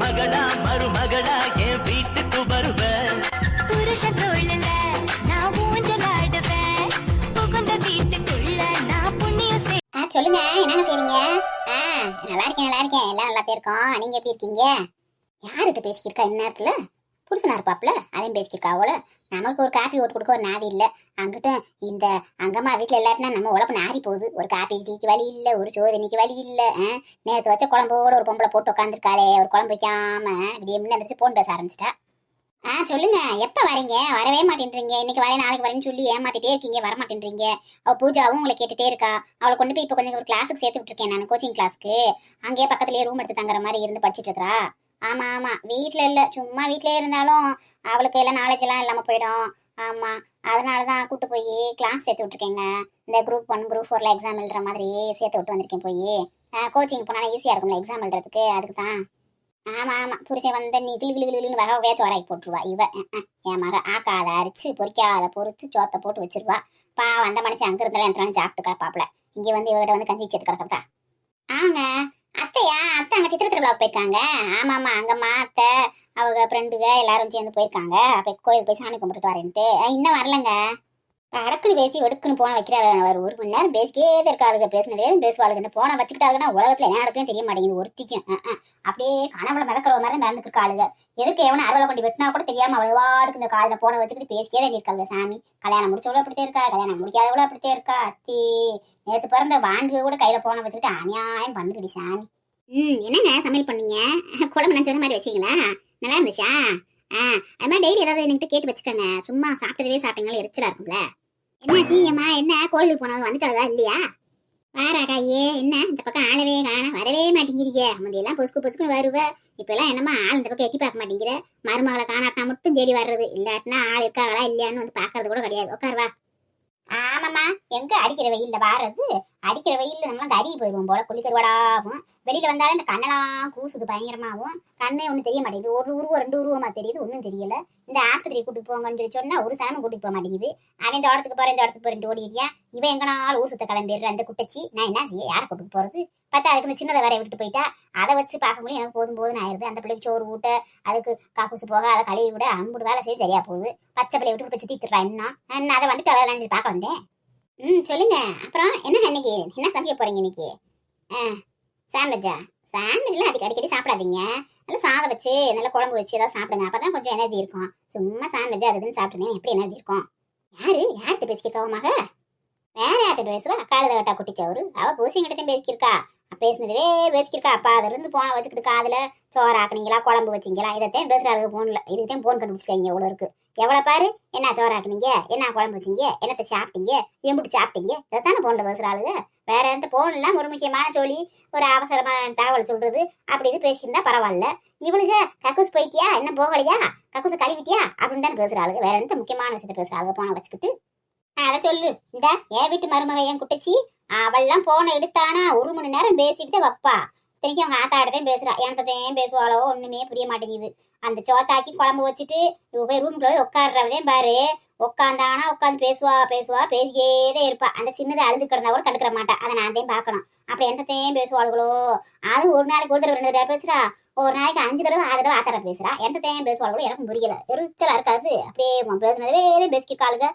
மகளா மருமகளா என் வீட்டுக்கு வருவேன். புருஷ தோழல நான் ஊஞ்சலாடுவேன். புகுந்த வீட்டுக்குள்ள நான் புண்ணியம் சொல்லுங்க, என்னங்க செய்றீங்க? நல்லா இருக்கேன் எல்லாம் நல்லா இருக்கோம். நீங்க எப்படி இருக்கீங்க? யார்கிட்ட பேசிக்கிருக்கா இந்நேரத்துல? புருஷனா இருப்பாப்ல, அதையும் பேசிக்கிருக்கா அவள. நமக்கு ஒரு காப்பி ஓட்டு கொடுக்க ஒரு நாதி இல்ல. அங்கிட்ட இந்த அங்கம்மா வீட்டுல இல்லாட்டினா நம்ம உழப்பு நாரி போகுது. ஒரு காப்பி டீக்கு வழி இல்ல, ஒரு சோறு இன்னைக்கு வழி இல்ல. நேற்று வச்ச குழம்போட ஒரு பொம்பளை போட்டு உட்காந்துருக்காளே, ஒரு குழம்பு வைக்காம இப்படியே முன்னெந்திரிச்சு போன் பேச ஆரம்பிச்சிட்டா. சொல்லுங்க, எப்ப வரீங்க? வரவே மாட்டேன்றீங்க. இன்னைக்கு வரேன் நாளைக்கு வரேன்னு சொல்லி ஏமாத்திட்டே இருக்கீங்க, வர மாட்டேன்றீங்க. அவ பூஜாவும் உங்களை கேட்டுட்டே இருக்கா. அவளை கொண்டு போய் இப்ப கொஞ்சம் ஒரு கிளாஸுக்கு சேர்த்து விட்டுருக்கேன் நான், கோச்சிங் கிளாஸ்க்கு. அங்கேயே பக்கத்துலயே ரூம் எடுத்து தங்குற மாதிரி இருந்து படிச்சுட்டு இருக்கா. ஆமா வீட்டுல இல்ல, சும்மா வீட்லயே இருந்தாலும் அவளுக்கு எல்லாம் நாலேஜ் எல்லாம் இல்லாம போயிடும். ஆமா, அதனாலதான் கூட்டு போய் கிளாஸ் சேர்த்து விட்டுருக்கேங்க. இந்த குரூப் 1 குரூப் 4 எக்ஸாம் எழுதுற மாதிரி சேர்த்து விட்டு வந்திருக்கேன். போய் கோச்சிங் போனா ஈஸியா இருக்கும்ல எக்ஸாம் எழுதுறதுக்கு, அதுக்கு தான். ஆமா புருஷன் வந்த நீ கிளு வகை வேச்சு வராக்கி போட்டுருவா இவ. என் மக ஆக்காத அரிச்சு பொறிக்காத பொறிச்சு சோத்தை போட்டு வச்சிருவா. வந்த மனுஷன் அங்க இருந்தாலும் entraன்னு சாப்பிட்டு கிடப்பாப்ல. இங்க வந்து இவகிட்ட வந்து கஞ்சி சேர்த்து கிடக்கிறதா? ஆங்க அத்தையா, அத்தை அங்க சித்திர திருவிழாவுக்கு போயிருக்காங்க. ஆமாமா, அங்கம்மா அத்தை அவங்க ஃப்ரெண்டுக எல்லாரும் சேர்ந்து போயிருக்காங்க. அப்ப கோயிலுக்கு போய் சாமி கும்பிட்டுட்டு வரேன்ட்டு. இன்னும் வரலங்க. அடக்குன்னு பேசி வெடுக்குன்னு போன வைக்கிறாள். ஒரு மணி நேரம் பேசிக்கே இருக்காளுங்க. பேசினதே பேசுவாளுங்க. இந்த போனை வச்சுக்கிட்டாளுங்கன்னா உலகத்துல என்ன நடக்குன்னு தெரிய மாட்டேங்குது ஒருத்திக்கும். அப்படியே கனவுல மிதக்கிற மாதிரி நடந்துட்டு ஆளுங்க. எதுக்கு எவனை அறுவலை கொண்டு வெட்டினா கூட தெரியாம அவள் வாடுக்கு இந்த காதுல போனை வச்சுக்கிட்டு பேசிக்கே தான் இருக்காளுங்க. சாமி கல்யாணம் முடிச்சவளோ அப்படித்தே இருக்கா, கல்யாணம் முடிக்காதவளோ அப்படித்தே இருக்கா. அத்தி நேற்று பிறந்த வாண்டுக கூட கையில போனை வச்சுக்கிட்டு அநியாயம் பண்ணுடி சாமி. என்னங்க சமையல் பண்ணீங்க? குழம்பு நான் சொன்ன மாதிரி வச்சீங்களா? நல்லா இருந்துச்சா? அது மாதிரி டெய்லி ஏதாவது என்கிட்ட கேட்டு வச்சுக்கோங்க. சும்மா சாப்பிட்டதே சாப்பிட்டீங்களா எரிச்சலா இருக்கும்ல. என்ன சீயம்மா, என்ன கோயிலுக்கு போனது வந்துட்டாளா இல்லையா? வாராக்காயே, என்ன இந்த பக்கம் ஆளவே காண, வரவே மாட்டேங்கிறீங்க. முந்தையெல்லாம் பொசுக்குன்னு வருவ. இப்ப எல்லாம் என்னமா ஆள் இந்த பக்கம் எட்டி பார்க்க மாட்டேங்கிற. மருமகளை காணாட்டினா மட்டும் தேடி வர்றது, இல்லாட்டினா ஆள் இருக்காங்களா இல்லையான்னு வந்து பாக்குறது கூட கிடையாது. உட்காருவா. ஆமாம்மா, எங்க அடிக்கிற வெயில்ல வாடுறது? அடிக்கிற வெயில்ல நம்மளாம் கறி போயிடுவோம் போல, குளிக்கருவாடாகும். வெளியில வந்தாலும் இந்த கண்ணெல்லாம் கூசுது பயங்கரமாவும். கண்ணே ஒன்றும் தெரிய மாட்டேங்குது. ஒரு உருவம் 2 உருவமா தெரியுது, ஒன்றும் தெரியல. இந்த ஆஸ்பத்திரி கூட்டிட்டு போங்கன்னு சொல்லி சொன்னா ஒரு சனமும் கூட்டிட்டு போக மாட்டேங்குது. அவன் இந்த இடத்துக்கு போறேன் இந்த இடத்துக்கு போறேன் ஓடிடுறியா. இவன் எங்கனாலும் ஊர் சுத்த கிளம்பிடுற அந்த குட்டச்சி. நான் என்ன செய்ய, யாரை கூட்டிட்டு போறது? பார்த்தா அதுக்கு இந்த சின்னதை வேற விட்டுட்டு போயிட்டா. அதை வச்சு பார்க்கும்போது எனக்கு போதும் ஆயிருது. அந்த பிள்ளைக்கு சோறு ஊட்ட, அதுக்கு காக்கூசு போக, அதை கழுவி விட அம்புடு வேலை செய்ய சரியா போகுது. பச்சை பிள்ளைய விட்டு சுத்தி திட்டுறா. இன்னும் அதை வந்துட்டு அழகலான்னு சொல்லி பார்க்க வந்தேன். சொல்லுங்க, அப்புறம் என்ன இன்னைக்கு என்ன சமைக்க போறீங்க இன்னைக்கு? சாண்ட்விச்சா? சாண்ட்விச்லாம் அடிக்கடி சாப்பிடாதீங்க. நல்லா சாதம் வச்சு நல்லா குழம்பு வச்சு ஏதாவது சாப்பிடுங்க. அப்பதான் கொஞ்சம் எனர்ஜி இருக்கும். சும்மா சாண்ட்விச் அதுன்னு சாப்பிட்டுருந்தீங்க எப்படி எனர்ஜி இருக்கும்? யார்கிட்ட பேசிக்கிருக்காவமாக? வேற யார்கிட்ட பேசுவா? கழுத கட்டா குட்டிச்சவரு அவ பூசிங்கிட்டத்தையும் பேசிக்கிருக்கா. பேசினதுவே பேசிக்கிருக்கா. அப்பா அதுல இருந்து போன வச்சுக்கிட்டு காதுல சோறு ஆக்குனீங்களா குழம்பு வச்சிங்களா இதைத்தான் பேசுறாரு போன்ல. இதுக்குதான் போன் கண்டுபிடிச்சிருக்காங்க எவ்வளவு இருக்கு. எவ்வளவு பாரு, என்ன சோறு ஆக்குனீங்க, என்ன குழம்பு வச்சிங்க, என்னத்தை சாப்பிட்டீங்க, எம்பிட்டு சாப்பிட்டீங்க, இதைத்தானே போன்ல பேசுறாளுங்க. வேற எந்த போன் எல்லாம் ஒரு முக்கியமான சொல்லி ஒரு அவசரமான தகவல் சொல்றது அப்படி இது பேசியிருந்தா பரவாயில்ல. இவளுக கக்கூஸ் போயிட்டியா, இன்னும் போகலையா, கக்கூசை கழுவிட்டியா அப்படின்னு தானே பேசுறாளுங்க. வேற எந்த முக்கியமான விஷயத்த பேசுறாளுங்க போனை வச்சுக்கிட்டு. அதை சொல்லு. இந்த என் வீட்டு மருமக என் குட்டச்சி அவள்லாம் போனை எடுத்தானா 1 மணி நேரம் பேசிட்டு தான் வப்பா. இத்தனைக்கும் அவங்க ஆத்தாடத்தையும் பேசுறா. எனத்தையும் பேசுவாளோ ஒண்ணுமே புரிய மாட்டேங்குது. அந்த சோத்தாக்கி குழம்பு வச்சுட்டு இவ போய் ரூம்குள்ள போய் உட்காடுறவதே பாரு. உட்காந்தானா உட்காந்து பேசுவா பேசிக்கேதே இருப்பா. அந்த சின்னதை அழுது கிடந்தா கூட கண்டுக்கிற மாட்டா. அதை நான் தான் பார்க்கணும். அப்படி என்னத்தையும் பேசுவாளுகளோ. அது ஒரு நாளைக்கு 1 தடவை 2 தடவை பேசுறா. ஒரு நாளைக்கு 5 தடவை 6 தடவை ஆத்தாட பேசுறா. என்னத்தையும் பேசுவாளுகளோ எனக்கும் புரியல. எரிச்சலா இருக்காது. அப்படியே பேசுனதவே பேசிக்காளுங்க.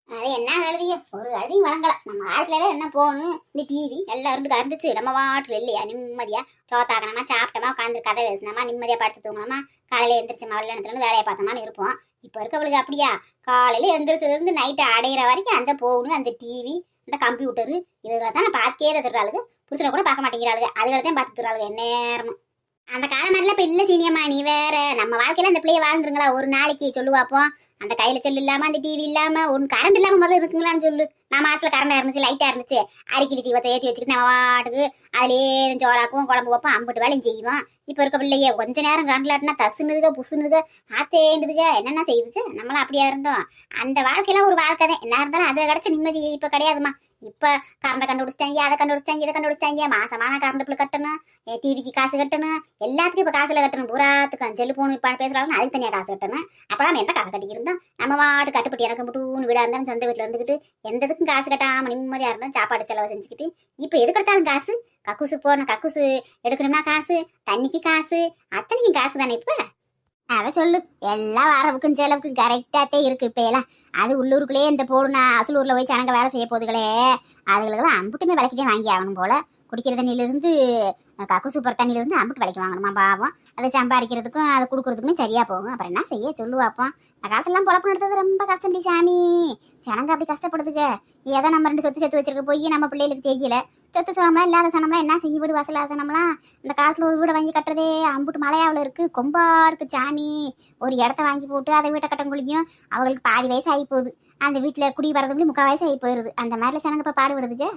அது என்ன எழுதிய ஒரு அதையும் வழங்கல. நம்ம வாழ்க்கையில என்ன போகணும், இந்த டிவி எல்லாம் இருந்துச்சு. நம்ம வாட்டில் இல்லையா நிம்மதியா சோத்தாக்கணமா சாப்பிட்டோமா உட்காந்து கதை பேசினோமா நிம்மதியா படுத்து தூங்கணுமா காலையில எழுந்திரிச்சோமா வெள்ளத்துல வேலையை பார்த்தோமான்னு இருப்போம். இப்ப இருக்கவளுக்கு அப்படியா? காலையில எழுந்திரிச்சதுல இருந்து நைட்டு அடையிற வரைக்கும் அந்த போகணும், அந்த டிவி, அந்த கம்ப்யூட்டரு இதுகளை தான் நான் பார்த்துக்கே தத்துறாளுங்க. புருஷனை கூட பார்க்க மாட்டேங்கிறாளுங்க. அதுகளை தான் பார்த்து தர்றாளுங்க நேரமும். அந்த காலம் மாதிரிலாம் இப்ப இல்ல சீனியம்மா. நீ வேற நம்ம வாழ்க்கையில அந்த பிள்ளைய வாழ்ந்துருங்களா ஒரு நாளைக்கு சொல்லுவாப்போம். அந்த கையில செல்லு இல்லாம அந்த டிவி இல்லாம ஒரு கரண்ட் இல்லாம முதல்ல இருக்குங்களான்னு சொல்லு. நம்ம ஆட்சியில கரண்டா இருந்துச்சு, லைட்டா இருந்துச்சு. அரிக்கிலி தீவத்தை ஏற்றி வச்சுக்கிட்டு நம்ம வாட்டுக்கு அதுலயே சோறாக்கும் குழம்பு வைப்போம், அம்பிட்டு வேலையும் செய்வோம். இப்ப இருக்க பிள்ளைய கொஞ்ச நேரம் கரண்ட் இல்லாட்டினா தசுனுதுக புசுனுதுக ஆத்தேண்டுதுக என்னென்ன செய்யுதுங்க. நம்மளாம் அப்படியா இருந்தோம். அந்த வாழ்க்கையெல்லாம் ஒரு வாழ்க்கை தான். என்ன இருந்தாலும் அதை கிடைச்ச நிம்மதி இப்ப கிடையாதுமா. இப்ப கரண்டை கண்டுபிடிச்சிட்டாங்க, அதை கண்டுபிடிச்சாங்க, இதை கண்டுபிடிச்சாங்க. மாசமான கரண்ட் பில் கட்டணும், டிவிக்கு காசு கட்டணும், எல்லாத்துக்கும் இப்ப காசுல கட்டணும். பூராத்துக்கும் செல்லுபோன் இப்ப பேசுறாங்க, அதுக்கு தனியா காசு கட்டணும். அப்ப நம்ம எந்த காசு கட்டிக்கிருந்தோம்? நம்ம வாட்டு கட்டுப்பட்டு எனக்கு மட்டும் வீடா இருந்தாலும் சொந்த வீட்டுல இருந்துக்கிட்டு எந்ததுக்கும் காசு கட்டாம நிம்மதியா இருந்தாலும் சாப்பாடு செலவு செஞ்சுக்கிட்டு இப்ப எது கட்டாலும் காசு. கக்கூசு போன கக்கூசு எடுக்கணும்னா காசு, தண்ணிக்கு காசு, அத்தனைக்கும் காசு தானே இப்ப. அதை சொல்லு, எல்லாம் வரவுக்கும் செலவுக்கும் கரெக்டாத்தே இருக்கு இப்ப எல்லாம். அது உள்ளூருக்குள்ளேயே இந்த போடுனா அசலூர்ல போய் சனங்க வேலை செய்ய போதுகளே, அதுகளுக்கு அம்புட்டுமே விலைக்குதே வாங்கி ஆகணும் போல. குடிக்கிற தண்ணியிலிருந்து கக்கு சூப்பர் தண்ணியிலிருந்து அம்புட்டு விலைக்கு வாங்கணுமா பாவம். அதை சம்பாதிக்கிறதுக்கும் அதை கொடுக்கறதுக்குமே சரியா போகும். அப்புறம் என்ன செய்ய சொல்லுவாப்போம். அந்த காலத்துலாம் பொழப்பு நடத்துறது ரொம்ப கஷ்டப்படி சாமி. ஜனங்க அப்படி கஷ்டப்படுதுங்க. ஏதோ நம்ம 2 சொத்து சேர்த்து வச்சிருக்க போய் நம்ம பிள்ளைகளுக்கு தெரியல. சொத்து சனம்லாம் இல்லாத சனம்லாம் என்ன செய்ய, வீடு வாசல் சனம்லாம் இந்த காலத்துல ஒரு வீடை வாங்கி கட்டுறதே அம்புட்டு மலையாவில் இருக்கு, கொம்பா இருக்கு சாமி. ஒரு இடத்த வாங்கி போட்டு அதை வீட்டை கட்டங்குள்ளியும் அவங்களுக்கு பாதி வயசு ஆகி போகுது. அந்த வீட்டில் குடி வரதுக்குள்ளே 3/4 வயசு ஆகி போயிடுது. அந்த மாதிரில சனங்க இப்போ பாடுபடுதுங்க.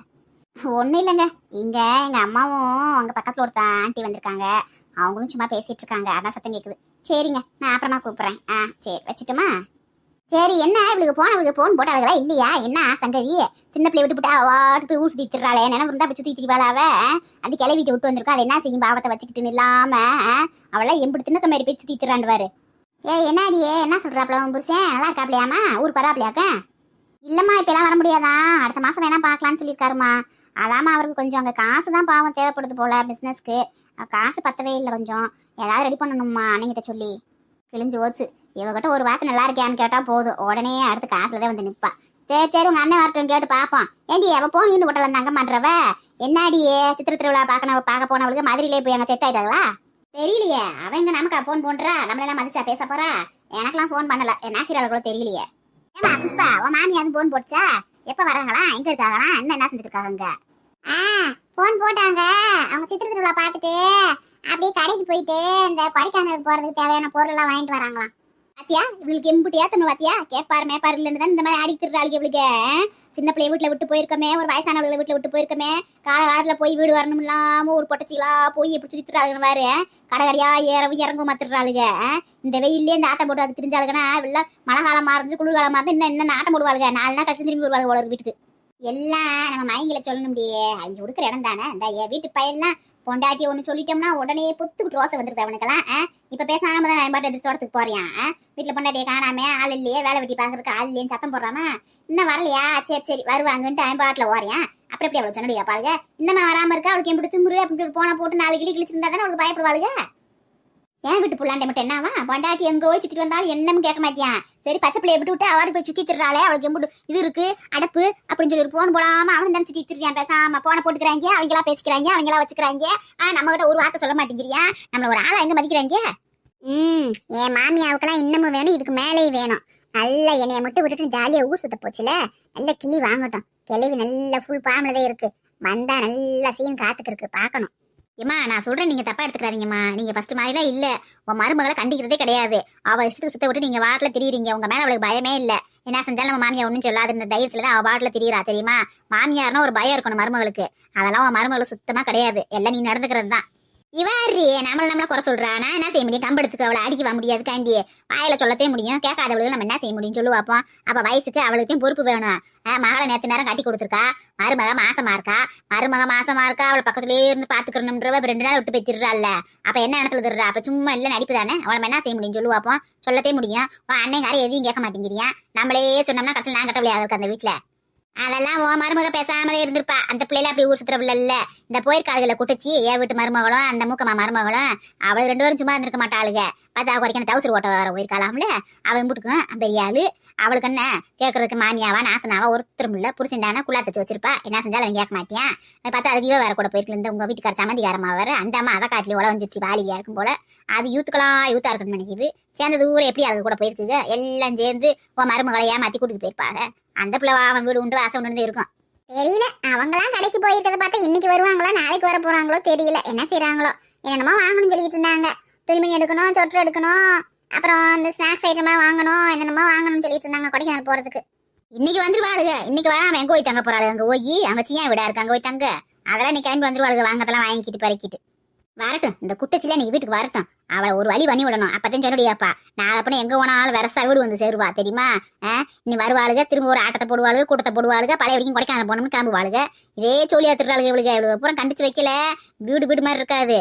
ஒன்றும் இல்லைங்க, இங்கே எங்கள் அம்மாவும் அங்கே பக்கத்தில் ஒருத்த ஆண்டி வந்திருக்காங்க. அவங்களும் சும்மா பேசிகிட்டு இருக்காங்க, அதான் சத்தம் கேட்குது. சரிங்க, நான் அப்புறமா கூப்பிட்றேன். சரி வச்சுட்டுமா? சரி, என்ன இவளுக்கு ஃபோன் போட்டு அதுக்கெல்லாம் இல்லையா? என்ன சங்கதி? சின்ன பிள்ளை விட்டு போட்டா வாட்டு போய் ஊர் சுற்றி திட்டுறாளே, நினைவு இருந்தால் அப்படி சுற்றி திரிவாளாவ. அது கிளவிட்டு விட்டு வந்திருக்கோம், அது என்ன செய்யும் பாவத்தை வச்சுக்கிட்டுன்னு இல்லாமல் அவளாம் எம்பிடி தின்னக்க மாதிரி போய் சுற்றி திட்டுறாண்டுவாரு. என்னடியே என்ன சொல்கிறாப்ல உன் புருஷன்? நல்லா இருக்காப்லையாமா? ஊர் பரவாப்லையாக்க? இல்லைம்மா, இப்போலாம் வர முடியாதான், அடுத்த மாதம் வேணா பார்க்கலான்னு சொல்லியிருக்காருமா. அதாம்மா அவருக்கு கொஞ்சம் அங்கே காசு தான் பாவம் தேவைப்படுது போல பிஸ்னஸ்க்கு. காசு பத்தவே இல்லை, கொஞ்சம் ஏதாவது ரெடி பண்ணணும்மா அண்ணங்கிட்ட சொல்லி. கிழிஞ்சு ஓச்சு, இவகிட்ட ஒரு வார்த்தை நல்லா இருக்கியான்னு கேட்டால் போதும், உடனே அடுத்து காசுல தான் வந்து நிற்பா. சரி உங்கள் அண்ணன் வரட்டும், கேட்டு பார்ப்போம். ஏண்டி அவள் போன் ஈண்டு போட்டல தங்க மாட்டுறவ? என்னாடியே சித்திர திருவிழா பார்க்க போனவளுக்கு மதுரையிலே போய் அங்கே செட் ஆகிட்டாங்களா? தெரியலையே, அவங்க நமக்கா ஃபோன் பண்ணுறா? நம்மளெல்லாம் மதிச்சா பேச போறா? எனக்கெல்லாம் ஃபோன் பண்ணலை, என்ன சீராள கூட தெரியலையே. ஏமா புஷ்பா, உன் மாமி அது ஃபோன் போட்டுச்சா? எப்போ வராங்களா? எங்கே இருக்காங்களா? என்ன செஞ்சுருக்காங்க? ஃபோன் போட்டாங்க. அவங்க சித்திர திருவிழா பார்த்துட்டு அப்படியே கடைக்கு போயிட்டு இந்த கொடைக்கானலுக்கு போகிறதுக்கு தேவையான பொருளெல்லாம் வாங்கிட்டு வராங்களாம். பாத்தியா இவளுக்கு எம்பிட்டியா தண்ணு? பாத்தியா கேட்பாரு மேப்பாரு இல்லைன்னு தான் இந்த மாதிரி அடிக்கிறாளுக்கு. இவளுக்கு சின்ன பிள்ளைய வீட்டில் விட்டு போயிருக்கமே, ஒரு வயசானவங்களை வீட்டில் விட்டு போயிருக்கமே, காலகாலத்தில் போய் வீடு வரணும் இல்லாமல் ஒரு பொட்டச்சிகளா போய் எப்படி சுற்றித்துறாளுன்னு பாரு. கடைக்கடையா இறங்கும் மாத்திடுறாளுங்க. இந்த வெயிலே இந்த ஆட்டம் போட்டு அது தெரிஞ்சாளுங்கன்னா எல்லாம் மழை காலமாக இருந்து குளிர்காலமாக இருந்து இன்னும் ஆட்டம் போடுவாளுங்க. 4 நாள் கழிச்சு திரும்பி வருவாளுங்க போல வீட்டுக்கு. எல்லாம் நம்ம மைங்களை சொல்லணும் முடியே, அவங்க கொடுக்குற இடம் தானே. இந்த வீட்டு பையன்லாம் பொண்டாட்டி ஒன்று சொல்லிட்டோம்னா உடனே பொத்துக்கு ரோசை வந்துருது அவனுக்கெல்லாம். இப்போ பேசாம தான் நான் பாட்டு எதிர்த்து தோட்டத்துக்கு போறியான். வீட்டில் பொண்டாட்டியை காணாம ஆள் இல்லையே, வேலை வெட்டி பார்க்கறதுக்கு ஆள் இல்லையேன்னு சத்தம் போடுறாமா. இன்னும் வரலையா? சரி வருவாங்கன்ட்டு அவன் பாட்டில் ஓறியான். அப்புறம் எப்படி அவளை சொன்னடியா பாருங்க, இன்னும் வராமல் இருக்கா, அவளுக்கு எப்படி திமுரு அப்படின்னு சொல்லி போன போட்டு 4 கிளி கிழிச்சிருந்தா தானே அவளுக்கு பயப்படுவாளுங்க. ஏன் வீட்டு புள்ளாண்டை மட்டும் என்னவா? பொண்டாட்டி எங்கே போய் சுற்றிட்டு வந்தாலும் என்னன்னு கேட்க மாட்டியான். சரி பச்சை பிள்ளைய விட்டு விட்டு அவளுக்கு போய் சுற்றி திடுறாளே, அவளுக்கு எம்பிட்டு இது இருக்கு அடப்பு அப்படின்னு சொல்லி போன் போடாமல் அவன் தானே சுற்றி திரியான். பேசாம போன போட்டுக்கிறாங்க, அவங்களா பேசிக்கிறாங்க, அவங்களா வச்சுக்கிறாங்க. நம்ம கிட்ட ஒரு வார்த்தை சொல்ல மாட்டேங்கிறியா? நம்மள ஒரு ஆளா எங்க மதிக்கிறாங்க? என் மாமியாவுக்கெல்லாம் இன்னமும் வேணும், இதுக்கு மேலேயும் வேணும். நல்லா என்னைய மட்டும் விட்டுட்டு ஜாலியா ஊர் சுத்த போச்சுல, நல்ல கிளி வாங்கட்டும். கிளவி நல்ல ஃபுல் பாம்புலதே இருக்கு, வந்தா நல்ல சீன் காத்துக்கு இருக்கு, பார்க்கணும். ஏம்மா நான் சொல்றேன், நீங்க தப்பா எடுத்துக்காதீங்கம்மா. நீங்க ஃபர்ஸ்ட் மாதிரிலாம் இல்ல, உன் மருமகளை கண்டிக்கிறதே கிடையாது. அவ இஷ்டத்துக்கு சுத்த விட்டு நீங்க வாட்டில திரியுறீங்க. உங்க மேல அவளுக்கு பயமே இல்ல. என்ன செஞ்சாலும் நம்ம மாமியா ஒன்றும் சொல்லாது, இந்த தைரியத்துல தான் அவ வாட்டில திரியிறா தெரியுமா? மாமியார்னா ஒரு பயம் இருக்கணும் மருமகளுக்கு, அதெல்லாம் உன் மருமகளுக்கு சுத்தமா கிடையாது. எல்லாம் நீ நடந்துக்கிறது தான். இவாரி நம்மள குறை சொல்றா, நான் என்ன செய்ய முடியும்? கம்பெடுத்துக்கு அவளை அடிக்க முடியாது காண்டி, வாயில சொல்லத்தே முடியும். கேட்காதவளுக்கு நம்ம என்ன செய்ய முடியும் சொல்லுவாப்போம். அப்ப வயசுக்கு அவளுக்கும் பொறுப்பு வேணும். மகளை நேற்று நேரம் கட்டி கொடுத்துருக்கா, மருமக மாசமா இருக்கா. அவளை பக்கத்துலேயே இருந்து பாத்துக்கணும்ன்றவ 2 நாள் விட்டு போய் திடுறாள்ல, அப்ப என்ன இடத்துல திடுறா? அப்ப சும்மா இல்ல நடிப்பு தானே. அவளை என்ன செய்ய முடியும் சொல்லுவாப்போம். சொல்லத்தே முடியும். அன்னைக்கார எதையும் கேட்க மாட்டேங்கிறீங்க. நம்மளே சொன்னோம்னா கடைசியில் நான் கட்டவில்லையா இருக்கு அந்த வீட்டுல. அதெல்லாம் உன் மருமக பேசாமலே இருந்திருப்பா. அந்த பிள்ளைல அப்படி ஊர் சுத்துற பிள்ளை இல்ல. இந்த போயிருக்காளுகளை குட்டிச்சு என் வீட்டு மருமகளும் அந்த மூக்கம்மா மருமகளும் அவளு 2 பேரும் சும்மா இருந்திருக்க மாட்டாளுங்க. பார்த்தா குறைக்க தவுசர் ஓட்ட வர போயிருக்காளாம்ல, அவன் வீட்டுக்கும் பெரிய ஆளு. அவளுக்கு என்ன கேட்கறதுக்கு மாமியாவா நாத்தனாவா ஒருத்தரும் இல்ல. புருஷன்டானா குள்ளா தச்சு வச்சிருப்பா, என்ன செஞ்சாலும் அவன் கேட்க மாட்டியான். பார்த்தா அதுக்கு வேற கூட போயிருக்கு. இந்த உங்க வீட்டுக்கார சம்மந்திகாரமா வேற, அந்த அம்மா அதை காட்டிலே உலகம் சுற்றி வாலிவியா இருக்கும் போல. அது யூத்தா இருக்குன்னு நினைக்குது. சேர்ந்தது ஊரை எப்படி அதுக்கு கூட போயிருக்குங்க. எல்லாம் சேர்ந்து உன் மருமகளை ஏமாத்தி கூட்டிட்டு போயிருப்பாங்க. அந்த பிள்ளை அவன் வீடு உண்டு வாசம் உண்டு இருக்கும். தெரியல, அவங்களாம் கடைக்கு போயிருக்கிறத பார்த்தா இன்னைக்கு வருவாங்களோ நாளைக்கு வர போறாங்களோ தெரியல. என்ன செய்யறாங்களோ என்னென்னமோ வாங்கணும்னு சொல்லிட்டு இருந்தாங்க. துணிமணி எடுக்கணும், சொட்டர் எடுக்கணும், அப்புறம் இந்த ஸ்நாக்ஸ் ஐட்டம்லாம் வாங்கணும், என்னென்னமோ வாங்கணும்னு சொல்லிட்டு இருந்தாங்க கொடைக்கானல் போறதுக்கு. இன்னைக்கு வந்துருவாளுங்க. இன்னைக்கு வராம எங்க போய் தங்க போறாளு? அங்க போய் அங்க சியா விடா இருக்கு, அங்க போய் தங்க. அதெல்லாம் இன்னைக்கு கிளம்பி வந்துருவாளுங்க. வாங்கத்தெல்லாம் வாங்கிக்கிட்டு பறக்கிட்டு வரட்டும். இந்த குட்டச்சில இன்னைக்கு வீட்டுக்கு வரட்டும். அவளை ஒரு வழி பண்ணி விடணும். அப்பதான் சொன்னடியாப்பா நான் அப்பனே எங்க போனாலும் வரசா வீடு வந்து சேருவா தெரியுமா. நீ வருவாளுக, திரும்ப ஒரு ஆட்டத்தை போடுவாளுக, கூட்டத்தை போடுவாளுக, பழைய வரைக்கும் கொடைக்கானல் போனோம்னு கிளம்புவாளுக. இதே சோழியா திருறாளுக இவளுக்கு. இவளுக்கு அப்புறம் கண்டிச்சு வைக்கல, வீடு மாதிரி இருக்காது.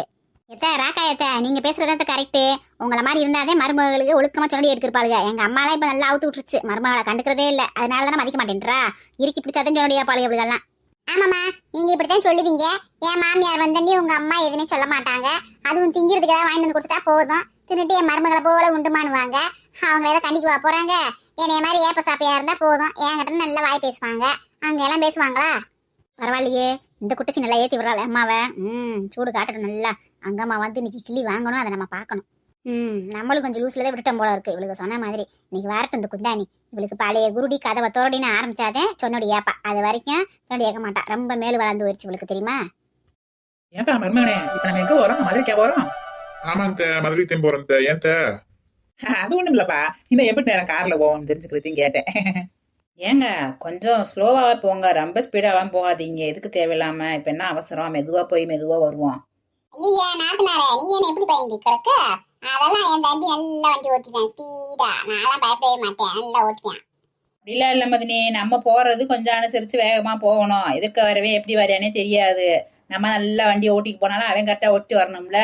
ராக்காயத்த நீங்க பேசுறத கரெக்டு. உங்களை மாதிரி இருந்தாதே மருமகளுக்கு ஒழுக்கமா சொன்னடி எடுத்திருப்பாளுங்க. எங்க அம்மாலாம் இப்ப நல்லா அவுத்து விட்டுருச்சு, மருமகளை கண்டுக்கிறதே இல்ல. அதனால தானே மதிக்க மாட்டேன்றா. இறுக்கி பிடிச்சாதான் சொன்னடியா பாளுங்க இவளுகெல்லாம். ஆமாம்மா, நீங்க இப்படித்தான் சொல்லுவீங்க. என் மாமியார் வந்தண்டி உங்க அம்மா எதுவுமே சொல்ல மாட்டாங்க. அதுவும் திங்கிறதுக்கு ஏதாவது வாங்கிட்டு வந்து கொடுத்துட்டா போதும், தின்னுட்டு என் மருமகளை போல உண்டுமானுவாங்க. அவங்க ஏதாவது கண்டிக்குவா போறாங்க. என்னைய மாதிரி ஏப்ப சாப்பியா இருந்தா போதும், என்கிட்ட நல்லா வாய் பேசுவாங்க. அங்க எல்லாம் பேசுவாங்களா? பரவாயில்லையே, இந்த குட்டச்சி நல்லா ஏத்தி விடுறாள் அம்மாவை. சூடு காட்டணும் நல்லா. அங்கம்மா வந்து இன்னைக்கு கிள்ளி வாங்கணும், அதை நம்ம பார்க்கணும். நம்மளும் கொஞ்சம் லூஸ்லதான் விட்டுட்டோம் போல இருக்கு. இவளுக்கு சொன்ன மாதிரி இன்னைக்கு வரட்டும் இந்த குந்தாணி. இவளுக்கு பழைய குருடி கதவை தோரடின்னு ஆரம்பிச்சாதே சொன்னோடி ஏப்பா. அது வரைக்கும் சொன்னோடி ஏற்க மாட்டா. ரொம்ப மேல் வளர்ந்து போயிடுச்சு இவளுக்கு தெரியுமா. ஏப்பா மருமகனே, இப்ப நம்ம எங்க போறோம்? மதுரைக்கா போறோம்? ஆமாங்க, மதுரைக்கு போறேன். ஏன் அது ஒண்ணும் இல்லப்பா, இன்னும் எப்படி நேரம் கார்ல போவோம்னு தெரிஞ்சுக்கிறதையும் கேட்டேன். ஏங்க கொஞ்சம் ஸ்லோவாக போங்க, ரொம்ப ஸ்பீடாலாம் போகாதீங்க. எதுக்கு தேவையில்லாம இப்ப என்ன அவசரம்? மெதுவா போய் மெதுவா வருவோம். ஐயா நாத்தனாரே, நீ என்ன எப்படி பயந்து கிடக்க? அதெல்லாம் என் தம்பி நல்லா வண்டி ஓட்டிட்டேன் ஸ்பீடா. நான்லாம் பயப்படவே மாட்டேன், நல்லா ஓட்டிட்டேன். அப்படிலாம் இல்லை மதினி, நம்ம போறது கொஞ்சம் அனுசரிச்சு வேகமா போகணும். எதுக்கு வரவே எப்படி வரையானே தெரியாது. நம்ம நல்லா வண்டி ஓட்டிக்கு போனாலும் அவன் கரெக்டா ஓட்டி வரணும்ல.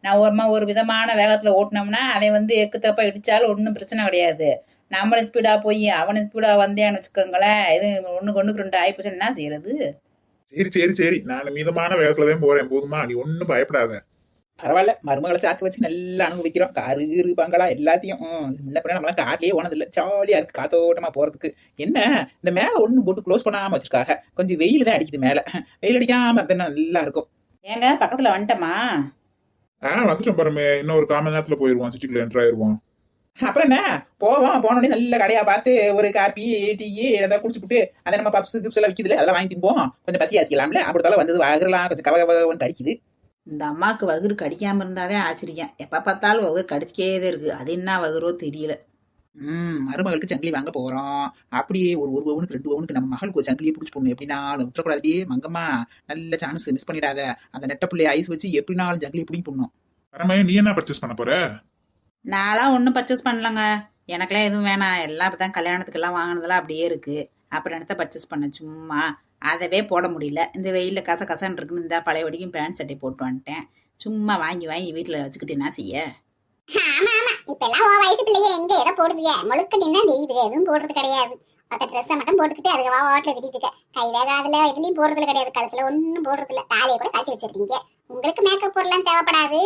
நான் ஒரு விதமான வேகத்துல ஓட்டினோம்னா அவன் வந்து எக்கு தப்பா இடிச்சாலும் ஒன்றும் பிரச்சனை கிடையாது. நம்மளும் ஸ்பீடா போய் அவனும் ஸ்பீடா வந்தேன்னு வச்சுக்கோங்களேன், இது ஒண்ணுக்கு ரெண்டு ஆயிப்போச்சு. என்ன செய்யறது? சரி, நான் மிதமான வேகத்துலதான் போறேன். போதுமா, நீ ஒன்னும் பயப்படாத. பரவாயில்ல, மருமகளை சாக்கு வச்சு நல்லா அனுபவிக்கிறோம். காரு கீரு பங்களா எல்லாத்தையும். முன்ன பின்ன நம்மளாம் கார்லயே போனதில்லை. ஜாலியா இருக்கு காத்தோட்டமா போறதுக்கு. என்ன இந்த மேல ஒண்ணும் போட்டு க்ளோஸ் பண்ணாம வச்சிருக்காங்க. கொஞ்சம் வெயில் தான் அடிக்குது மேல. வெயில் அடிக்காம இருந்தா நல்லா இருக்கும். ஏங்க பக்கத்துல வந்துட்டோமா? வந்துட்டோம் பாருமே. இன்னும் ஒரு 1/4 மணி நேரத்துல போயிருவோம், சிட்டிக்குள்ள என்டர் ஆயிருவோம். அப்புறம் என்ன, போனோடனே நல்ல கடையா பார்த்து ஒரு காப்பி டீ ஏதாவது குடிச்சுட்டு அதை நம்ம பப்ஸ் கிப்ஸ் எல்லாம் விற்கிதுல, அதெல்லாம் வாங்கி தின்போம். கொஞ்சம் பசி ஆத்திக்கலாம்ல. அப்படித்தாலும் வந்தது வாகலாம் கொஞ்சம் கவகவன்னு கடிக்குது. இந்த அம்மாவுக்கு வகுறு கடிக்காம இருந்தாவே ஆச்சரியம். எப்ப பார்த்தாலும் வகுறு கடிச்சிக்கேதே இருக்கு. அது என்ன வகுறோ தெரியல. மருமகளுக்கு சங்கிலி வாங்க போறோம். அப்படியே ஒரு பவுனுக்கு 2 பவுனுக்கு நம்ம மகளுக்கு ஒரு சங்கிலியை பிடிச்சி போடணும். எப்படினாலும் விட்டுறக்கூடாது மங்கம்மா. நல்ல சான்ஸ் மிஸ் பண்ணிடாத. அந்த நெட்ட பிள்ளைய ஐஸ் வச்சு எப்படினாலும் சங்கிலியை பிடிங்கி போடணும். பரமே, நீ என்ன பர்ச்சேஸ் பண்ண போற? நான்லாம் ஒன்றும் பர்ச்சேஸ் பண்ணலங்க. எனக்கெல்லாம் எதுவும் வேணாம். எல்லாம் இப்போ தான் கல்யாணத்துக்கெல்லாம் வாங்கினதெல்லாம் அப்படியே இருக்கு. அப்புறம் என்னத்த பர்ச்சேஸ் பண்ண, சும்மா அதவே போட முடியல. இந்த வெயிலில் கசன்னு இருக்குன்னு இந்த பழைய வடிக்கும் பேண்ட் சட்டை போட்டு வந்துட்டேன். சும்மா வாங்கி வீட்டில் வச்சுக்கிட்டு என்ன செய்ய? ஆமா இப்ப எல்லாம் வயசு பிள்ளைங்க எங்க எதை போடுதுங்க? முழுக்கட்டின்னு தான் தெரியுது, எதுவும் போடுறது கிடையாது. மற்ற ட்ரெஸ்ஸை மட்டும் போட்டுக்கிட்டு அதுக்கு வாட்டில் திட்டிட்டு கையில காதுல இதுலயும் போடுறதுல கிடையாது, கழுத்துல ஒன்னும் போடுறது இல்ல. தாலியை கூட கழட்டி வச்சிருக்கீங்க. உங்களுக்கு மேக்கப் பொருள்லாம் தேவைப்படாது.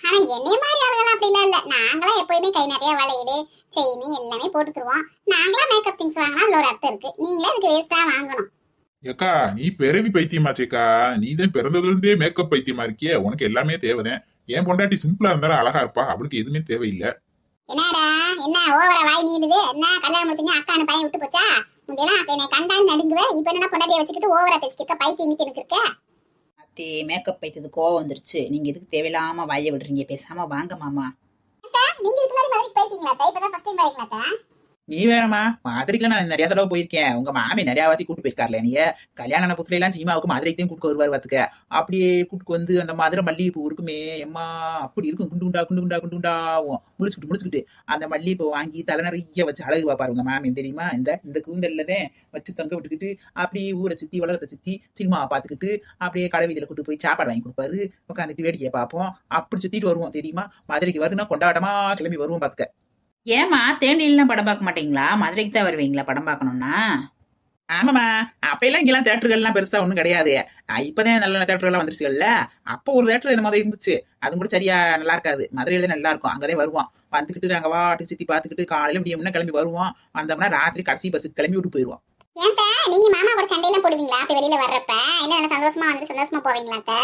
ஆனா என்னைய மாதிரி ஆளுங்கலாம் அப்படிலாம் இல்ல. நாங்களாம் எப்பயுமே கை நிறைய வளையல் செயின் எல்லாமே போட்டுக்குருவோம். நாங்களாம் மேக்கப் திங்ஸ் வாங்கினா அதுல ஒரு அர்த்தம் இருக்கு. நீங்களே அதுக்கு வேஸ்டா வாங்கணும். ஏக்கா, நீ பிறவி பைத்தியமாச்சேக்கா. நீ தான் பிறந்ததுல இருந்தே மேக்கப் பைத்தியமா இருக்கியே. உனக்கு எல்லாமே தேவைதான். என் பொண்டாட்டி சிம்பிளா இருந்தாலும் அழகா இருப்பா. அவளுக்கு எதுவுமே தேவையில்லை. என்னடா என்ன ஓவரா வாய் நீளுது? என்ன கல்யாணம் முடிச்சுன்னு அக்கான பையன் விட்டு போச்சா? முந்தையெல்லாம் என்னை கண்டாலும் நடுங்குவேன். இப்ப என்ன பொண்டாட்டியை வச்சுக்கிட்டு ஓவரா பேசிக்க பைத்தியம் எனக்கு இருக்க. அத்தே மேக்கப் பைத்தது கோவம் வந்துருச்சு. நீங்க எதுக்கு தேவையில்லாம வாய விடுறீங்க? பேசாம வாங்க மாமா. நீங்க இதுக்கு முன்னாடி மதுரைக்கு போயிருக்கீங்களா? இப்பதான் ஃபர்ஸ்ட் டைம் வரீங்களா? நீ வேறமா, மதுரைக்குலாம் நான் நிறைய தடவை போயிருக்கேன். உங்க மாமி நிறைய வாசி கூட்டு போயிருக்காருல. நீ கல்யாண புத்துல எல்லாம் சீமாவுக்கு மதுரைக்கு கூட்டு வருவார் பார்த்துக்க. அப்படியே கூட்டு வந்து அந்த மதுரை மல்லிகைப்பூ இருக்குமே எம்மா, அப்படி இருக்கும். குண்டுண்டாவும் முடிச்சுக்கிட்டு அந்த மல்லிகைப்பூ வாங்கி தலை நிறைய வச்சு அழகு பார்ப்பாரு உங்க மாமி தெரியுமா. இந்த கூந்தல்லதான் வச்சு தொங்க விட்டுக்கிட்டு அப்படியே ஊரை சுத்தி உலகத்தை சுத்தி சினிமாவை பார்த்துக்கிட்டு அப்படியே கடை வீதியில கூட்டு போய் சாப்பாடு வாங்கி கொடுப்பாரு. உட்காந்துட்டு வேடிக்கையை பார்ப்போம். அப்படி சுத்திட்டு வருவோம் தெரியுமா. மதுரைக்கு வருதுன்னா கொண்டாட்டமா கிளம்பி வருவோம் பார்த்துக்க. ஏமா தேனிலாம் படம் பார்க்க மாட்டீங்களா? மதுரைக்கு தான் வருவீங்களா படம் பார்க்கணும்னா? ஆமாமா, அப்ப எல்லாம் இங்கெல்லாம் தேட்டர்கள்லாம் பெருசா ஒண்ணும் கிடையாது. இப்பதான் நல்ல தேட்டர்கள்லாம் வந்துருச்சுல்ல. அப்போ ஒரு தேட்டர் இந்த மாதிரி இருந்துச்சு. அதுவும் கூட சரியா நல்லா இருக்காது. மதுரையில நல்லா இருக்கும். அங்கதான் வருவோம். வந்துக்கிட்டு நாங்க வாட்டு சுத்தி பாத்துக்கிட்டு காலையில முடியும்னா கிளம்பி வருவோம். வந்தோம்னா ராத்திரி கடைசி பஸ்ஸுக்கு கிளம்பி விட்டு போயிருவோம். ஏன்டா நீங்க மாமா கூட சண்டையெல்லாம் போடுவீங்களா? அப்ப வெளியில வர்றப்ப இல்ல நல்லா சந்தோஷமா வந்து சந்தோஷமா போவீங்களா?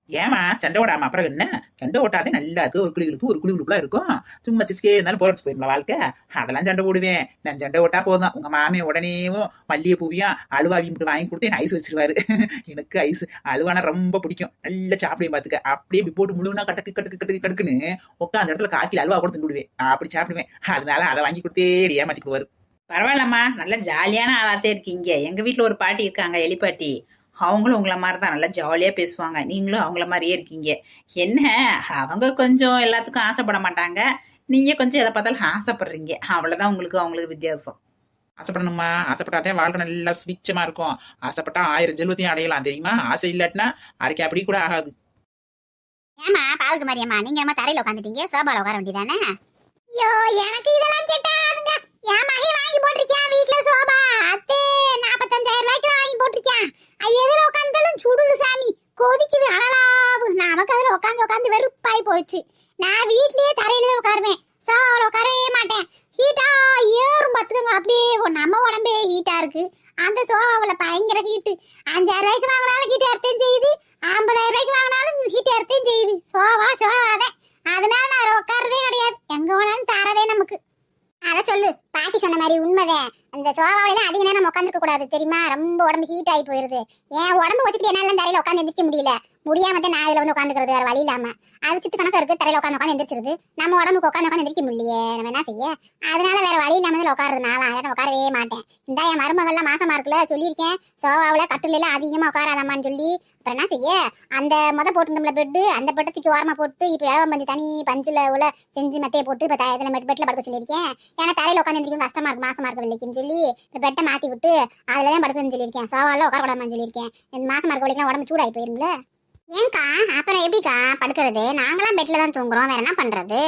ஏமா சண்டை ஓடாம அப்புறம் என்ன? சண்டை ஓட்டாதே நல்லா இருக்கு. ஒரு குளிகளுக்குலாம் இருக்கும். சும்மா சிச்சுக்கே இருந்தாலும் போராட்சி போயிருந்தா வாழ்க்கை. அதெல்லாம் சண்டை போடுவேன். நான் சண்டை ஓட்டா போதும் உங்க மாமியை உடனேவும் மல்லிகை பூவியும் அழுவாவி மட்டும் வாங்கி கொடுத்து ஐஸ் வச்சிருவாரு. எனக்கு ஐஸ் அழுவானா ரொம்ப பிடிக்கும். நல்லா சாப்பிடுவேன் பாத்துக்க. அப்படியே போட்டு முழுவனா கட்டுக்குன்னு உட்காந்து இடத்துல காக்கில அல்வா கூட தின்னு விடுவேன். அப்படி சாப்பிடுவேன். அதனால அதை வாங்கி கொடுத்தே ஏமாத்திக்குவாரு. பரவாயில்லம்மா, நல்ல ஜாலியான ஆளாத்தே இருக்கீங்க. எங்க வீட்டுல ஒரு பாட்டி இருக்காங்க, எலிப்பாட்டி. அவங்களும் உங்களை மாதிரி தான் நல்லா ஜாலியாக பேசுவாங்க, நீங்களும் அவங்கள மாதிரியே இருக்கீங்க. என்ன அவங்க கொஞ்சம் எல்லாத்துக்கும் ஆசைப்பட மாட்டாங்க, நீங்கள் கொஞ்சம் எதை பார்த்தாலும் ஆசைப்படுறீங்க, அவ்வளோதான் அவங்களுக்கு வித்தியாசம். ஆசைப்படணுமா? ஆசைப்பட்டாதே வாழ்க்கை நல்லா சுவிச்சமா இருக்கும். ஆசைப்பட்டா 1000 ஜெல்வத்தையும் அடையலாம் தெரியுமா? ஆசை இல்லாட்டினா அரைக்க அப்படி கூட ஆகாது. ஏமா பாலுக்கு மாதிரியம்மா நீங்க நம்ம தரையில உட்காந்துட்டீங்க, சோபால உட்கார வேண்டியதானே? ஐயோ எனக்கு இதெல்லாம் செட் ஆகுதுங்க. என் மகன் வாங்கி போட்டிருக்கேன் வீட்டுல சோபா, அத்தே 45,000 ரூபாய்க்கு வாங்கி போட்டிருக்கேன். அது எதிர உட்காந்தாலும் சுடுது சாமி, கொதிக்குது அனலாவு. நமக்கு அதுல உட்காந்து வெறுப்பாய் போச்சு. நான் வீட்லயே தரையில உட்காருவேன், சோபால உட்காரவே மாட்டேன். ஹீட்டா ஏறும் பார்த்துக்கோங்க, அப்படியே நம்ம உடம்பே ஹீட்டா இருக்கு. அந்த சோபாவில பயங்கர ஹீட்டு. 5,000 ரூபாய்க்கு வாங்கினாலும் ஹீட் ஏறத்தையும் செய்யுது, 50,000 ரூபாய்க்கு வாங்கினாலும் ஹீட் ஏறத்தையும் செய்யுது. சோபாதான். அதனால நான் உட்காரதே கிடையாது, எங்க வேணாலும் தரதே நமக்கு. அத சொல்லு, பாட்டி சொன்ன மாதிரி உண்மைதான். அந்த சோபாவில அதிக நேரம் உட்காந்துக்க கூடாது தெரியுமா? ரொம்ப உடம்பு ஹீட் ஆகி போயிருது. என் உடம்பு வச்சுட்டு என்னால தரையில உட்காந்து எந்திரிக்க முடியல, முடியாம தான் நான் இதுல வந்து உட்காந்துக்கிறது, வேற வழி இல்லாம. அது சித்து கணக்கு இருக்கு, தரையில உட்காந்து எந்திரிச்சிருது. நம்ம உடம்புக்கு உட்காந்து எந்திரிக்க முடியலையே, நம்ம என்ன செய்ய? அதனால வேற வழி இல்லாம இதுல உட்காருறதுனால அதனால உட்காரவே மாட்டேன். இந்த என் மருமகள்லாம் மாசமா இருக்குல்ல, சொல்லியிருக்கேன் சோபாவில கட்டுல எல்லாம் அதிகமா உட்காராதாமான்னு சொல்லி. அப்புறம் என்ன செய்ய? அந்த போட்டிருந்தோம்ல பெட்டு, அந்த பெட்டை தூக்கி ஓரமா போட்டு இப்ப இளவம் பஞ்சு தனி பஞ்சுல உள்ள செஞ்சு மெத்தையை போட்டு இப்ப இதுல பெட்ல படுக்க சொல்லியிருக்கேன். ஏன்னா தரையில உட்காந்து எந்திரிக்கும் கஷ்டமா இருக்கு, மாசமா இருக்க வில்லைக்குன்னு சொல்லி இந்த பெட்டை மாத்தி விட்டு அதுலதான் படுக்கணும்னு சொல்லியிருக்கேன். சோபால உட்காரக்கூடாதுன்னு சொல்லியிருக்கேன். இந்த மாசமா இருக்க வரைக்கும் உடம்பு சூடாகி போயிரும்ல. ஏன்க்கா அப்புறம் எப்படிக்கா படுக்கிறது? நாங்களாம் பெட்ல தான் தூங்குறோம், வேற என்ன பண்றது?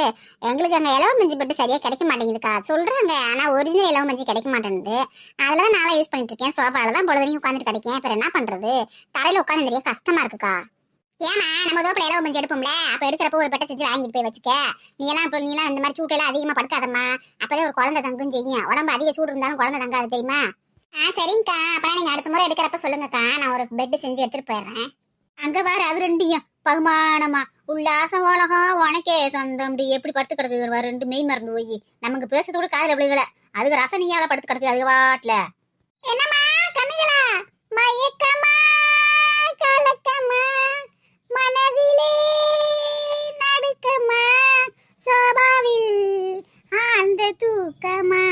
எங்களுக்கு அங்க இலவ மஞ்சு பெட்டு சரியா கிடைக்க மாட்டேங்குதுக்கா சொல்றாங்க, ஆனா ஒரிஜினல் இலவ மஞ்சு கிடைக்க மாட்டேங்குது. அதுலதான் நான் யூஸ் பண்ணிட்டு இருக்கேன். சோபால தான் பொழுதுனையும் உட்காந்துட்டு கிடைக்கேன். அப்புறம் என்ன பண்றது? தரையில உட்காந்து நிறைய கஷ்டமா இருக்குக்கா. ஏமா நம்ம தோப்புல இலவ மஞ்சு எடுப்போம்ல, அப்ப எடுக்கிறப்போ ஒரு பெட்டை செஞ்சு வாங்கிட்டு போய் வச்சுக்க. நீ எல்லாம் இந்த மாதிரி சூட்டெல்லாம் அதிகமா படுக்காதம்மா, அப்பதான் ஒரு குழந்தை தங்கும் செய்யும். உடம்பு அதிக சூடு இருந்தாலும் குழந்தை தங்காது தெரியுமா? சரிங்கக்கா, அப்ப நீங்க அடுத்த முறை எடுக்கிறப்ப சொல்லுங்கக்கா, நான் ஒரு பெட் செஞ்சு எடுத்துட்டு போயிடுறேன். அங்க பாரு அது ரெண்டையும் பகுமானமா உல்லாசம் உலகம் உனக்கே சொந்தம் எப்படி படுத்து கிடக்கு ரெண்டு மெய் மறந்து போய் நமக்கு பேசுறது கூட காதல் எப்படிகள அதுக்கு ரசனையால படுத்து கிடக்கு அது வாட்டுல. என்னம்மா கண்ணுகளா மயக்கமா கலக்கமா மனதிலே நடுக்கமா சோபாவில் அந்த தூக்கமா.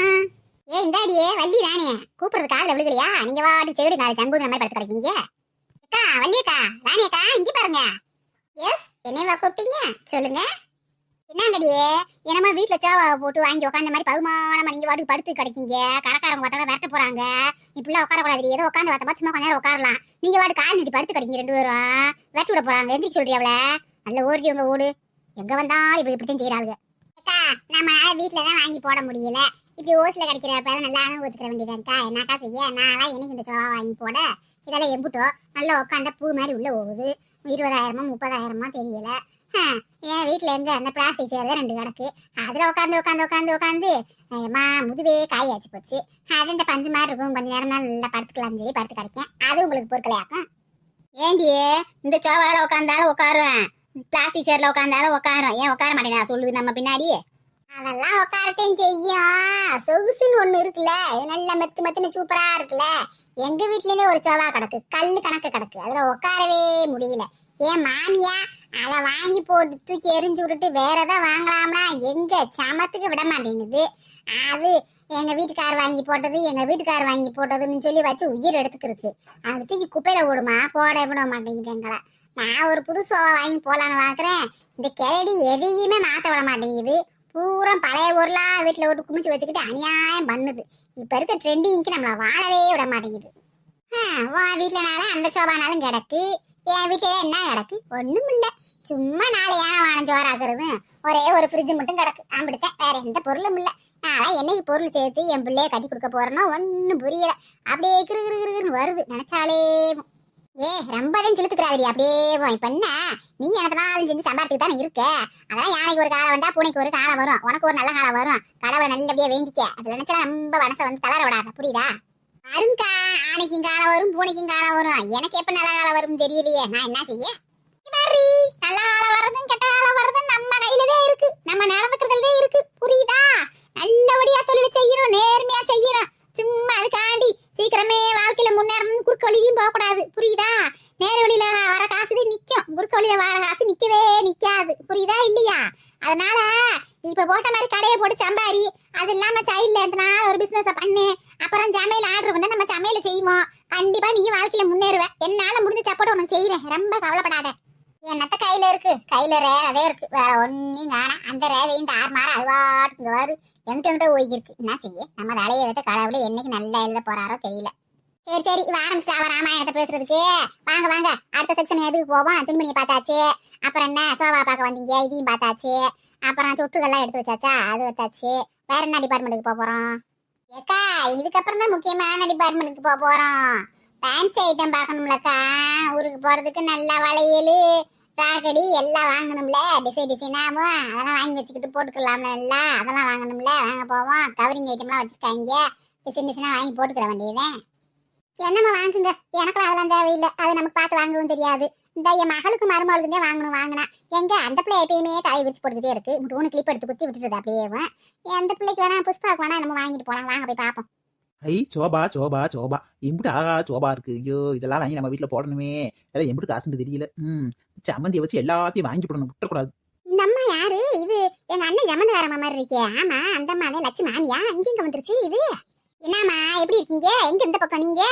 இந்தாடியே வள்ளி ராணிய கூப்பிடுறது காதல் எப்படிகளையா? நீங்க வாட்டு செவிடு நாலு சம்பூது மாதிரி படுத்து கிடக்கீங்க. வள்ளியக்கா ராணியக்கா இங்க பாருங்க. எஸ் என்னவா கூப்பிட்டீங்க சொல்லுங்க. என்னங்கடியே என்னமா வீட்டுல சோபாவை போட்டு வாங்கி உட்காந்த மாதிரி பகுமானமா நீங்க வாட்டுக்கு படுத்து கிடைக்கீங்க. கடைக்காரங்க பார்த்தா விரட்ட போறாங்க. இப்படிலாம் உட்காரக்கூடாது, ஏதோ உட்காந்து பார்த்தா சும்மா கொஞ்ச நேரம் உட்காரலாம். நீங்க வாட்டு கால் நீட்டி படுத்து கிடைக்கீங்க, 2 பேரும் வெட்டு விட போறாங்க. எந்திரிக்க சொல்றியாவல நல்ல ஓடி உங்க ஓடு. எங்க வந்தாலும் இப்படி இப்படித்தான் செய்யறாங்க. நம்மளால வீட்டுலதான் வாங்கி போட முடியல, இப்படி ஓசில கிடைக்கிற பேர நல்லா அனுபவிச்சுக்கிற வேண்டியதாக்கா. என்னக்கா செய்ய? நான்லாம் எனக்கு இந்த சோபா வாங்கி போட இதெல்லாம் எம்புட்டோ நல்லா உட்காந்தா பூ மாதிரி உள்ள போகுது. 20,000 30,000 தெரியல. என் வீட்டுல எங்க அந்த பிளாஸ்டிக் சேர் தான் 2 கிடக்கு, அதுல உட்காந்து முதுவே காயாச்சு போச்சு. அது இந்த பஞ்சு மாதிரி இருக்கும், கொஞ்ச நேரம் நல்லா படுத்துக்கலாம்னு சொல்லி படுத்து கிடைக்கேன். அது உங்களுக்கு பொருட்களையாக்கும். ஏண்டியே இந்த சோபால உட்காந்தாலும் உட்காருவேன், பிளாஸ்டிக் சேர்ல உட்காந்தாலும் உட்காரும். ஏன் உட்கார மாட்டேன் சொல்லுது நம்ம பின்னாடி? அதெல்லாம் உட்காரத்தையும் செய்யும். சொகுசுன்னு ஒண்ணு இருக்குல்ல, இது நல்லா மெத்துன்னு சூப்பரா இருக்குல்ல. எங்க வீட்லயே ஒரு சோபா கிடக்கு, கல்லு கணக்கு கிடக்கு, அதுல உட்காரவே முடியல. என் மாமியா அதை வாங்கி போட்டு தூக்கி எரிஞ்சு விட்டுட்டு வேற ஏதாவது வாங்கலாம்னா எங்க சமத்துக்கு விட மாட்டேங்குது. அது எங்க வீட்டுக்கார் வாங்கி போட்டதுன்னு சொல்லி வச்சு உயிர் எடுத்துக்கிருக்கு. அப்படி தூக்கி குப்பையில ஓடுமா, போட விட மாட்டேங்குது எங்களை. நான் ஒரு புது சோபா வாங்கி போலான்னு பாக்குறேன், இந்த கிளடி எதையுமே மாத்த விட மாட்டேங்குது. பூரா பழைய பொருளா வீட்டுல விட்டு குமிச்சு வச்சுக்கிட்டு அநியாயம் பண்ணுது. இப்ப இருக்க ட்ரெண்டிங்க்கு நம்மள வாழவே விட மாட்டேங்குது. வீட்டுலனாலும் அந்த சோபானாலும் கிடக்கு, என் வீட்டுல என்ன கிடக்கு? ஒண்ணும் இல்ல, சும்மா 4 யானை வானம் சோறாக்குறது, ஒரே ஒரு ஃப்ரிட்ஜ் மட்டும் கிடக்கு. அப்படித்தான், வேற எந்த பொருளும் இல்ல. நான் என்னைக்கு பொருள் சேர்த்து என் பிள்ளைய கட்டி கொடுக்க போறேன்னா ஒன்னும் புரியல. அப்படியே கிருன்னு வருது நினைச்சாலே. ரொம்பதான் சிலுத்துக்கிறாதடி அப்படியே. இப்ப என்ன நீ எனக்கு 4 செஞ்சு சம்பாதிச்சுட்டு தானே இருக்க. அதான் யானைக்கு ஒரு காலம் வந்தா பூனைக்கு ஒரு காலம் வரும், உனக்கு ஒரு நல்ல காலம் வரும். கடவுளை நல்லபடியா வேண்டிக்க. அதுல நினைச்சா நம்ம மனசை வந்து தளர விடாத, புரியுதா? அருங்கா ஆனைக்கும் காலம் வரும், பூனைக்கும் காலம் வரும். எனக்கு எப்ப நல்ல காலம் வரும் தெரியலையே, நான் என்ன செய்ய? நல்ல காலம் வர்றதும் கெட்ட காலம் வர்றதும் நம்ம கையிலதான் இருக்கு, நம்ம நடந்துக்கிறதுல இருக்கு, புரியுதா? நல்லபடியா தொழில் செய்யணும், நேர்மையா செய்யணும். சும்மா அதுக்காண்டி சீக்கிரமே வாழ்க்கையில முன்னேறணும் குறுக்கு வழியும் போக கூடாது, புரியுதா? நேர வழியில வர காசு நிக்கும், குறுக்கு வழியில வர காசு நிக்கவே நிக்க. நிக்காது, புரியுதா இல்லையா? அதனால இப்ப போட்ட மாதிரி கடையை போட்டு சம்பாரி, அது இல்லாம சைட்ல எத்தனா ஒரு பிசினஸ் பண்ணு. அப்புறம் சமையல் ஆர்டர் வந்து நம்ம சமையல செய்வோம். கண்டிப்பா நீ வாழ்க்கையில முன்னேறுவ. என்னால முடிஞ்ச சப்போர்ட் உனக்கு செய்யறேன், ரொம்ப கவலைப்படாத. என்னத்த கையில இருக்கு, கையில ரேவதே இருக்கு, வேற ஒன்னும் காணா. அந்த ரேவையும் தார்மாற அதுவாட்டுங்க வாரு எங்கிட்ட ஓய்கிருக்கு. என்ன செய்ய, நம்ம வேலையை எடுத்து கடவுளை என்னைக்கு நல்லா எழுத போறாரோ தெரியல. சரி சரி, இவ ஆரம்பிச்சிட்டா ராமாயணத்தை பேசுறதுக்கு. வாங்க வாங்க, அடுத்த செக்ஷன் எதுக்கு போவோம்? துணிமணியை பார்த்தாச்சு, அப்புறம் என்ன சோபா பார்க்க வந்தீங்க, இதையும் பார்த்தாச்சு. அப்புறம் சொட்டுகள்லாம் எடுத்து வச்சாச்சா, அது வச்சாச்சு. வேற என்ன டிபார்ட்மெண்ட்டுக்கு போக போறோம்? ஏக்கா இதுக்கப்புறம் தான் முக்கியமான டிபார்ட்மெண்ட்டுக்கு போக போறோம். ஃபேன்சி ஐட்டம் பார்க்கணும்லக்கா. ஊருக்கு போறதுக்கு நல்ல வளையல், ராக்கடி எல்லாம் வாங்கணும்ல. டிசைனாவும் அதெல்லாம் வாங்கி வச்சுக்கிட்டு போட்டுக்கலாம்ல. எல்லாம் அதெல்லாம் வாங்கணும்ல. வாங்க போவோம். கவரிங் ஐட்டம்லாம் வச்சிருக்காங்க, டிசைனா வாங்கி போட்டுக்கிற வேண்டியதே. என்னம்மா வாங்குங்க, எனக்குலாம் அதெல்லாம் தேவையில்லை. அது நமக்கு பார்த்து வாங்கவும் தெரியாது. இந்த என் மகளுக்கு மருமகளுக்குந்தே வாங்கினா எங்க அந்த பிள்ளை எப்பயுமே தலை விரிச்சு போட்டுக்கிட்டே இருக்கு. 3 கிளிப் எடுத்து குத்தி விட்டுட்டு அப்படியே. எந்த பிள்ளைக்கு வேணா புஷ்பாவுக்கு வேணா நம்ம வாங்கிட்டு போலாம். வாங்க போய் பார்ப்போம். ஐ சோபா சோபா சோபா எம்பிட்டு அழகா சோபா இருக்கு. ஐயோ இதெல்லாம் வாங்கி நம்ம வீட்டுல போடணுமே. அதெல்லாம் எம்பிட்டு காசுன்னு தெரியல. சம்மந்தியை வச்சு எல்லாத்தையும் வாங்கி போடணும், விட்டுறக்கூடாது. இந்த அம்மா யாரு? இது எங்க அண்ணன் ஜமந்தகாரம்மா மாதிரி இருக்கே. ஆமா, அந்த அம்மா தான் லட்சுமி மாமியா. இங்க வந்துருச்சு இது. என்னம்மா எப்படி இருக்கீங்க? எங்க இந்த பக்கம் நீங்க?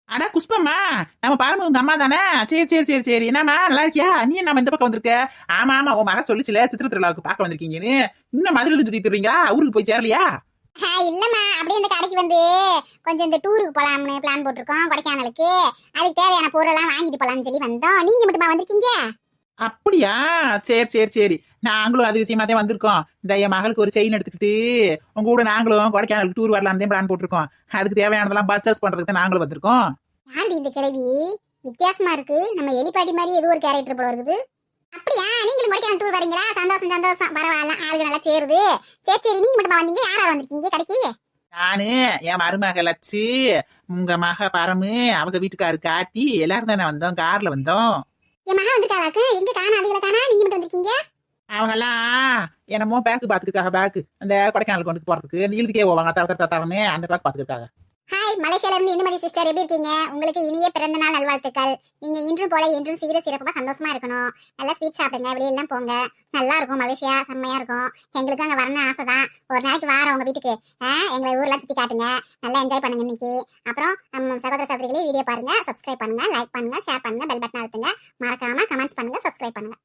ஆனா குஷ்பம்மா, நம்ம பாருங்க உங்க அம்மா தானே. சரி சரி சரி சரி, என்னம்மா நல்லா இருக்கியா? நீ நம்ம இந்த பக்கம் வந்திருக்க? ஆமா ஆமா, உன் மகன் சொல்லிச்சுல சித்திர திருவிழாவுக்கு பார்க்க வந்திருக்கீங்கன்னு. இன்னும் மதுரை சுத்திட்டு இருக்கீங்களா? ஊருக்கு போய் சேரலையா? இல்லம்மா, அப்படியே இந்த கடைக்கு வந்து கொஞ்சம் இந்த டூருக்கு போலாம்னு பிளான் போட்டிருக்கோம், கொடைக்கானலுக்கு. அதுக்கு தேவையான பொருளெல்லாம் வாங்கிட்டு போலாம்னு சொல்லி வந்தோம். நீங்க மட்டுமா வந்திருக்கீங்க? அப்படியா? சரி சரி சரி, நாங்களும் அது விஷயமா தான் வந்திருக்கோம். இந்த என் மகளுக்கு ஒரு செயின் எடுத்துக்கிட்டு உங்க கூட நாங்களும் கொடைக்கானலுக்கு டூர் வரலாம் தான் பிளான் போட்டிருக்கோம். அதுக்கு தேவையானதெல்லாம் பர்ச்சேஸ் பண்றதுக்கு தான் நாங்களும் வந்திருக்கோம். யாரு இந்த கிழவி? வித்தியாசமா இருக்கு. நம்ம எலிப்பாட்டி மாதிரி ஏதோ ஒரு கேரக்டர் போல இருக்குது. அப்படியா? நீங்களும் கொடைக்கானல் டூர் வரீங்களா? சந்தோஷம் சந்தோஷம், பரவாயில்ல, ஆளுங்க நல்லா சேருது. சரி சரி, நீங்க மட்டுமா வந்தீங்க? யார் யார் வந்திருக்கீங்க கடைக்கு? நானு, என் மருமக லட்சு, உங்க மக பரமு, அவங்க வீட்டுக்காரு காட்டி, எல்லாரும் தானே வந்தோம். கார்ல வந்தோம். என் மகன் வந்துட்டாளாக்கு? எங்க காணா? அதுகளை காணா? நீங்க மட்டும் வந்திருக்கீங்க? அவங்கெல்லாம் என்னமோ பேக்கு பாத்துக்கிட்டாங்க. பேக்கு அந்த கொடைக்கானல் கொண்டு போறதுக்கு அந்த இழுத்துக்கே போவாங்க, தரன்னு அந்த பேக் பாத்துக்கிட்டாங்க. ஹாய், மலேசியால இருந்து இந்துமதி சிஸ்டர், எப்படி இருக்கீங்க? உங்களுக்கு இனிய பிறந்த நாள் நல்வாழ்த்துக்கள். நீங்க இன்றும் போல என்றும் சீர சிறப்பா சந்தோஷமா இருக்கணும். நல்லா ஸ்வீட் சாப்பிடுங்க, வெளியெல்லாம் போங்க. நல்லா இருக்கும் மலேசியா, செம்மையா இருக்கும். எங்களுக்கு அங்க வரணும்னு ஆசைதான். ஒரு நாளைக்கு வாரம் உங்க வீட்டுக்கு. எங்களை ஊர்லாம் சுத்தி காட்டுங்க, நல்லா என்ஜாய் பண்ணுங்க இன்னைக்கு. அப்புறம் நம்ம சகோதர சகோதரிகளே வீடியோ பாருங்க, சப்ஸ்கிரைப் பண்ணுங்க, லைக் பண்ணுங்க, ஷேர் பண்ணுங்க, பெல் பட்டன் அழுத்துங்க. மறக்காம கமெண்ட்ஸ் பண்ணுங்க, சப்ஸ்கிரைப் பண்ணுங்க.